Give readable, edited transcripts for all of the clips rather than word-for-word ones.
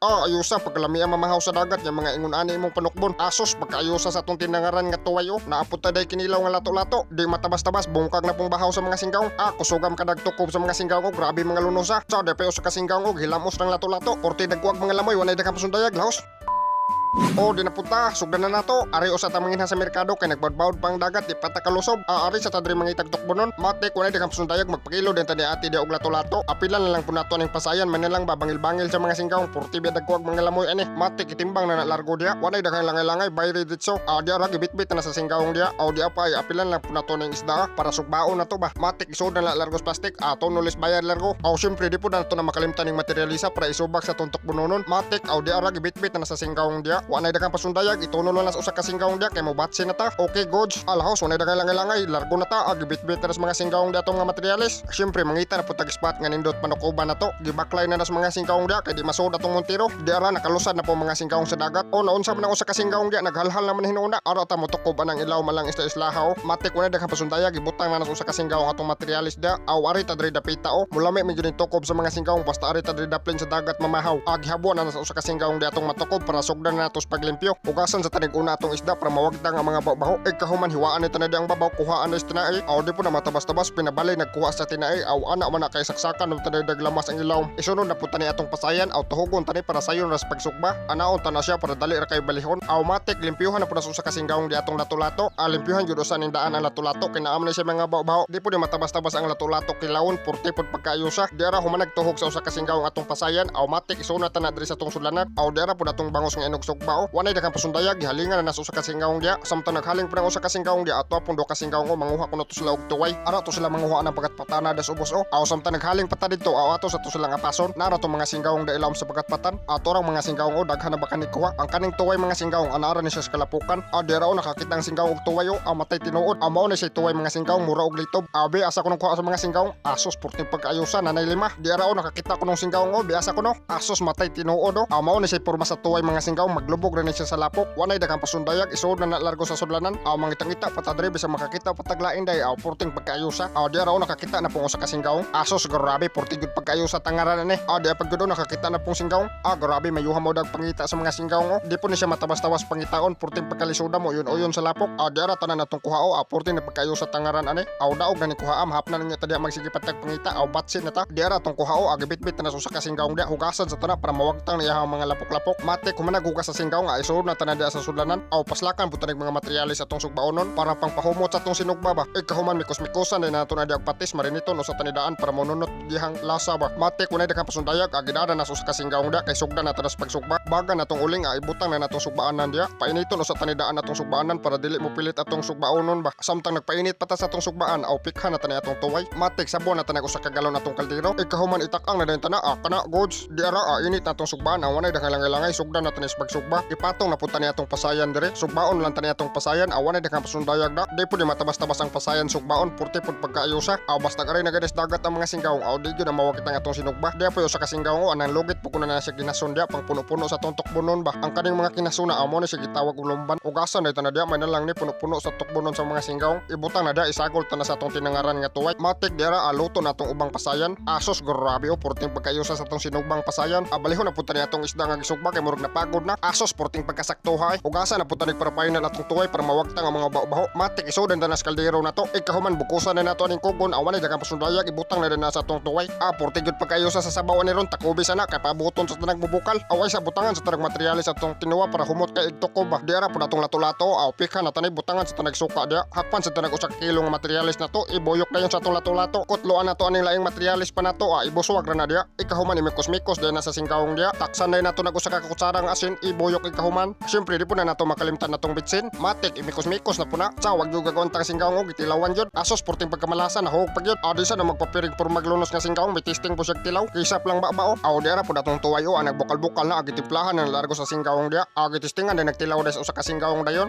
Ayusa pagkalami ang mamahaw sa dagat yung mga ingon ani imong panukbon. Asos pagkaayusa sa atong tinangaran nga tuway naapot ta day kinilaw nga lato-lato. Di matabas-tabas bungkag na pong bahaw sa mga singgaw. Kusugam kadag tukob sa mga singgaw grabe mga lunosa. Sa depayo sa kasinggaw hilamos ng lato-lato. Porti dagkuag mga lamoy wanay daghang pasundayag lahos. Di napunta, sugdan na nato. Ari usa ta manginha sa merkado kay nagbadbawd pang dagat di patakalusob. Ari sa tadri mangitag tukbonon. Matik walay daghang pasundayag magpakilo den tani ati di og lato-lato. Apilan na lang po nato ning pasayan man lang babangil-bangil sa mga singgaw. Porti biya dagkuag mga lamoy ani. Matik itimbang na largo dia. Walay daghang langay-langay bayri ditso. Di ara gibitbit na sa singgawong dia. Di apa ay apilan lang po nato ning isda para sugbaon na to ba. Matik isod na largos plastic. Ato nulis bayad largo. Syempre di po na to na makalimtan ning materialisa para isubak sa tuntok bunonon. Matik di ara gibitbit na sa singgawong dia. Wanay daghang pasundayag ituno lang sa usa ka singgawong dia kay mobatsin na ta. Okay goods. Alahos wanay daghang langay-langay largo na ta gibitbit na sa mga singgawong dia tong mga materialis. Syempre mangita na putag spot nga nindot panukuban na to. Gibaklay na sa mga singgawong dia kay di masud atong Montero. Di ara nakalusad na po mga singgawong sa dagat. Naunsa man ang usa ka singgawong dia naghalhal naman hinuuna. Ara ta mo tukob anang ilaw malang isla-islahaw. Matik wanay daghang pasundayag gibutang na sa usa ka singgawong atong materialis dia. Ari ta diri dapita mulami medyo ning tukob sa mga singgawong basta ari ta diri daplin sa dagat mamahaw. Gihabuan na sa usa ka singgawong dia atong matukob para sugdan na nato sa paglimpyo. Ugasan sa tanig una atong isda para mawagtang ang mga baho. Kahuman hiwaan ni tanadi ang babaw kuhaan na istinai. Di po na matabas-tabas pinabali nagkuha sa tinai. Anak man na kay saksakan ng tanay daglamas ang ilaw. Isunod na po tani atong pasayan. Tuhugon tani para sayon ras pagsugba. Anaon ta na siya para dali ra kay balihon. Matik limpyuhan na po na sa kasinggawong di atong lato-lato. Limpyuhan jud usan ning daan ang lato-lato kinaam na siya mga baho. Di po di matabas-tabas ang lato-lato kilawon purti pod pagkaayusa. Di ara human nagtuhog sa usa kasinggawong atong pasayan. Matik isunod ta na diri sa tong sulanan. Di ara po natong bangos nga inugsugba. Wanay daghang pasundayag gihalingan na sa usa ka singgawong dia. Samtang naghaling pa ng usa ka singgawong dia ato apong do ka singgawong manguha kuno to sila og tuway. Ara to sila manguha ng pagatpatana das ubos samtang naghaling pata didto ato sa to sila nga pason. Nara to mga singgawong da ilawom sa pagatpatan. Ato rang mga singgawong daghan na baka ni kuha. Ang kaning tuway mga singgawong anara ni siya sa kalapukan. Di ra nakakita ang singgawong og tuway matay tinuod. Mao ni siya tuway mga singgawong mura og litob. Asa ko nang kuha sa mga singgawong. Asos porting pagkaayusa nanay lima. Di ra nakakita ko nung singgawong biasa ko no. Asos matay tinuod mao ni siya porma sa tuway mga singgawong maglubog ra ni siya sa lapok. Wanay daghang pasundayag isod na largo sa sudlanan. Mangitangita patadre bisa makakita pataglain day porting pagkaayusa. Di ra nakakita na pong usa ka singgawong. Asos grabe porting gud pagkaayusa tangaran ani. Di pag gud nakakita na pong singgawong. Grabe mayuha mo dag pangita sa mga singgawong Di po ni siya matabas-tawas pangitaon porting pagkalisuda mo uyon sa lapok. Di ra tanan natong kuhao porting na pagkaayusa tangaran ani. Daog na ni kuhaam hapna niya tadi magsige patag pangita batsin na ta. Di ra tong kuhao agibit-bit na sa usa ka singgawong dia hugasan sa tana para mawagtang niya ang mga lapok-lapok. Matik humanag hugas sa singgawong isod na tanan dia sa sudlanan. Paslakan po tanig mga materialis atong sugbaonon para pangpahumot sa atong sinugba ba. Kahuman mikos-mikosan na nato na diag patis mariniton o sa tanidaan para monunot dihang lasa ba. Matik kunay daghang pasundayag agidada na sa kasinggawong dia kay sugdan na tanas pagsugba. Baga natong uling ibutang na natong sugbaanan dia. Painiton o sa tanidaan atong sugbaanan para dili mo pilit atong sugbaonon ba. Samtang nagpainit pata sa atong sugbaan pikhan na tani atong tuway. Matik sabon na tanay usa ka galon atong kaldero. Kahuman itak-ang na din tana kana goods. Di ara init natong sugbaan wanay daghang langay sugdan na tanis pagsugba. Ipatong na punta ni atong pasayan dire. Sugbaon lang tani atong pasayan wanay daghang pasundayag da. Di po di matabas-tabas ang pasayan sugbaon purti pod pagkaayusa. Basta karay naganis dagat ang mga singgawong di gyud na mawag kitang atong sinugba. Di po sa kasinggawong anang lugit po kuno na siya ginason dia pang puno-puno sa tong tukbonon ba. Ang kaning mga kinasuna amo na siya gitawag og lumban. Ugasan na dia may nalang ni puno-puno sa tukbonon sa mga singgawong. Ibutang na dia isagol ta na sa atong tinangaran nga tuway. Matik dira aluto na atong ubang pasayan. Asos grabe purting pagkaayusa sa atong sinugbang pasayan. Balihon na punta ni atong isda nga gisugba kay murag napagod na. Asos purting pagkasaktuha Ugasan na punta ni para final atong tuway para mawagtang ang mga baho-baho. Matik isodan na sa kaldero na to. Kahuman bukusan na nato aning kugon awan daghang pasundayag ibutang na na sa atong tuway. Porti gyud pagkaayusa sa sabawan ni ron takubi sana kay pabuton sa tanang bubukal. Away sa butangan sa tanang materialis atong tinuwa para humot kay igtukob ba. Di ara pud atong lato-lato pikha na tanay butangan sa tanang suka dia. Hapan sa tanang usa ka kilo nga materialis na to ibuyok dayon sa atong lato-lato. Kutloan nato aning laing materialis pa nato ibuswag ra na dia. Kahuman imikos-mikos dayon na sa singgawong dia. Taksan na nato nag usa ka kutsarang asin ibuyok kahuman. Syempre di po na nato makalimtan natong bitsin. Matik imikos-mikos na po na. Wag yung gagawin tang singgawong itilawan yun. Asos porting pagkamalasan nahog pag yun. Di sa na magpapiring por maglunos nga singgawong may testing po siya tilaw. Kisap lang ba di ara po natong tuway nagbukal-bukal na agitimplahan na largo sa singgawong dia. Agitestingan din nagtilaw des usa ka singgawong dayon.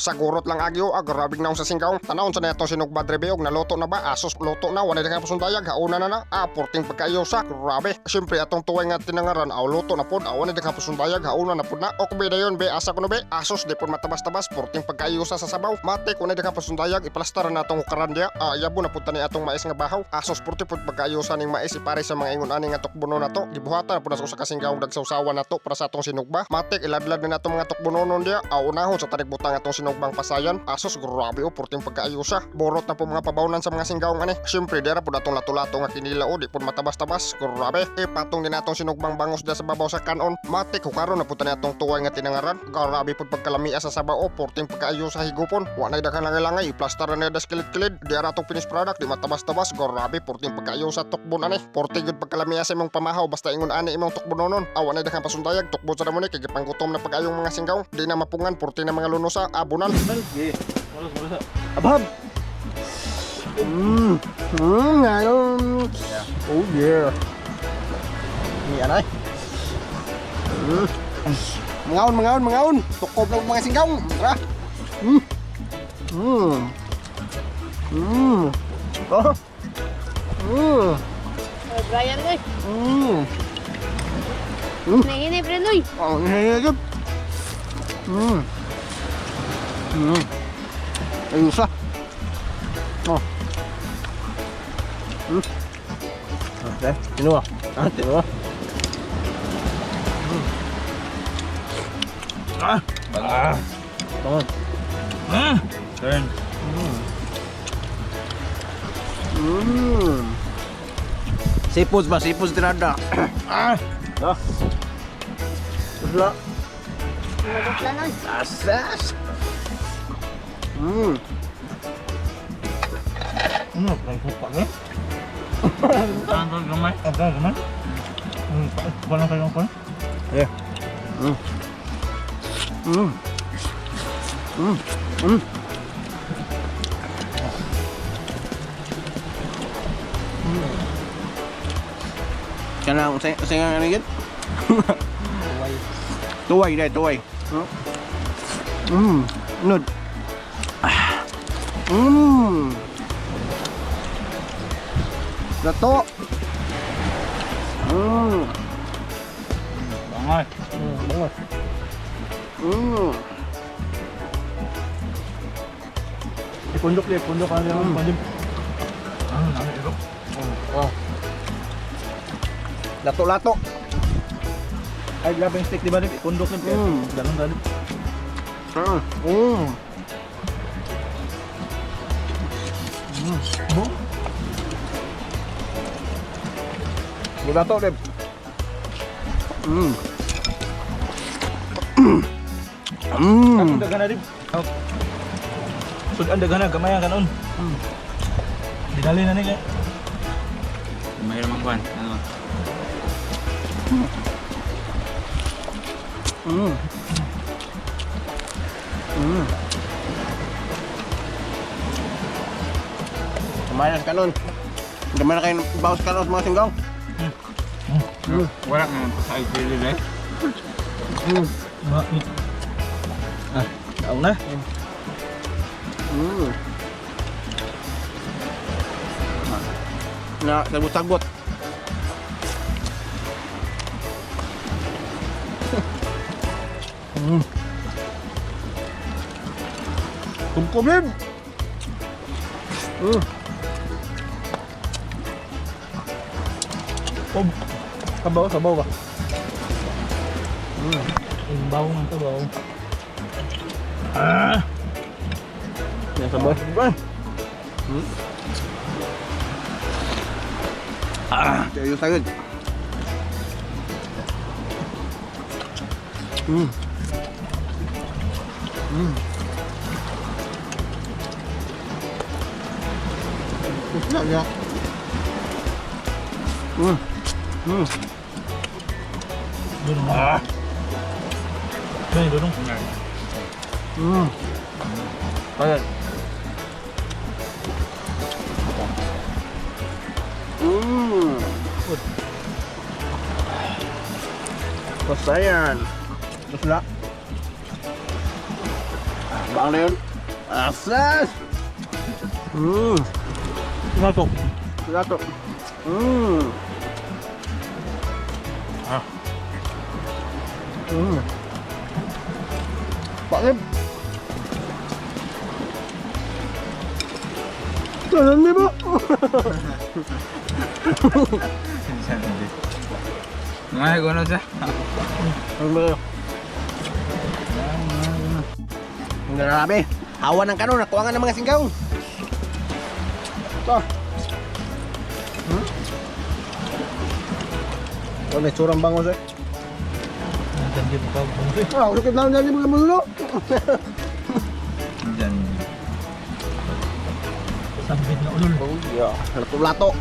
Sagurot lang agyo agrabing naon sa singkaw. Tanawon sa neto sinugba drebeog naluto na ba? Asos luto na wala na pasundayag hauna na porting pagkaayo sa grabe. Siyempre atong tuway nga tinangaran luto na pod wala na pasundayag hauna na pod na. O kubi dayon be asa kuno be asos di pod matabas-tabas porting pagkaayo sa sabaw. Mate kuno na pasundayag iplastar na atong ukaran dia. Yabo na pod tani atong mais nga bahaw. Asos porti pod pagkaayo sa ning mais ipare sa mga ingon ani nga tukbono na to. Gibuhatan na pod sa kasingkaw dagsawsawan na to para sa atong sinugba. Mate iladlad na natong mga tukbononon dia. Unahon sa tanigbutang atong sinugbang pasayan. Asos grabe porting pagkaayo sa. Borot na po mga pabawnan sa mga singkaw ani. Siyempre dira pod atong lato-lato nga kinila di pod matabas-tabas. Grabe patong din atong sinugbang bangos da sa babaw sa kanon. Mate kukaron na po tani atong tuway nga tinangaran. Grabe pod pagkalamia sa sabaw porting pagkaayo sa higupon. Wa na daghang langay i-plaster na das kilid-kilid. Dira atong finished product di matabas-tabas. Grabe porting pagkaayo sa tukbon ani. Porting gud pagkalamia sa imong pamahaw basta ingon ani imong tukbononon. Wa na daghang pasundayag tukbon sa damo ni kay gipanggutom na pagayong mga singkaw. Di na mapungan porting na mga lunosa abunan. Abhab. Oh yeah. Ni anay. Mangaon. Tukob ng mga singkaw. Tara. Brian ơi. Này Brian ơi. Ayun sa. Okay, tinuwa. Tinuwa. Bangon. Turn. Sipos ba? Sipos tirada. Wala. Plan ơi. Asas. Nagpupa ni. Ang gamay. Wala kayong kon. Yeah. Kana saya ano yun? Tuway deh, tuway. Nud. Lato. Banget. Banget. Pundok deh, pundok ada yang panjang. Nami itu. Lato-lato. Ay, labing steak di ba rin? Pundok rin. Ganun rin. Lato deh. Ang dagan na rin. Sudan dagan na, gamay ang kanon. Dinali na nila. Mayroon magkuhan. Ano? Kumain na kanon. Gamay na kayo bawas kanon sa mga singgaw. Wala naman sa IPL eh. Daw na. Na, sagot-sagot. Kumkumin. Sabaw, sabaw ba? Yung bawo ng tabaw. Yan sabaw. Kayo sagad. Ya. Dudong. Dudong, dudong. Ayan. Terus ayan. Terus lah. Ano na yun? Asas! Tumatok. Lato. Pakib. Tanan niyo ba? Ngayon ko na siya. Ano ba? Ang grabe. Hawa ng kanon, nakuha ng mga singgaw. Ito. Ano yung surang bangos eh? Nandiyan pa ako. Ah, usapin na lang yung mga mulo. Diyan. Sambit na ulol. Oh, yeah. Lato-lato.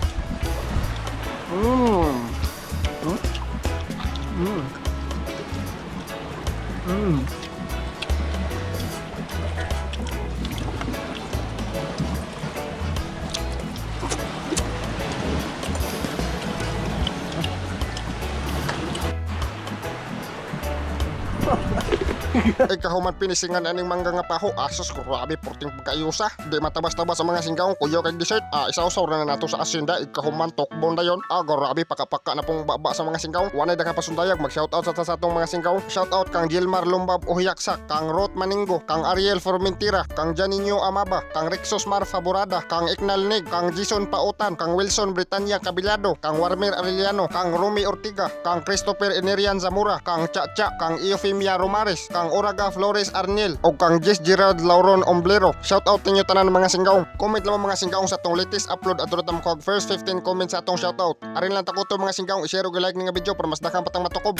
Ikahuman pinisingan aning mangga nga paho. Asos ko grabe porting pagkayusa. Di matabas-tabas sa mga singgaw kuyo kay dessert. Isaw-saw na nato sa asinda. Ikahuman tokbon dayon. Grabe pakapaka na pong baba sa mga singgaw. Wanay da ka pasundayag mag shoutout sa atong mga singgaw. Shoutout kang Gilmar Lumbab Uhiyaksa, kang Ruth Maningo, kang Ariel Formentira, kang Janinho Amaba, kang Rexos Mar Favorada, kang Iknal Nig, kang Jason Pautan, kang Wilson Britanya Cabilado, kang Warmer Arellano, kang Rumi Ortiga, kang Christopher Enerian Zamora, kang Chacha, kang Eufemia Romares, kang Oraga Flores Arniel, o kang Jess Gerald Lauron Omblero. Shoutout ninyo tanan mga singgaw. Comment lang mga singgaw sa atong latest upload at tam kog first 15 comments sa atong shoutout. Arin lang takuto mga singgaw, i-share og like nga video para mas dakang patang matukob.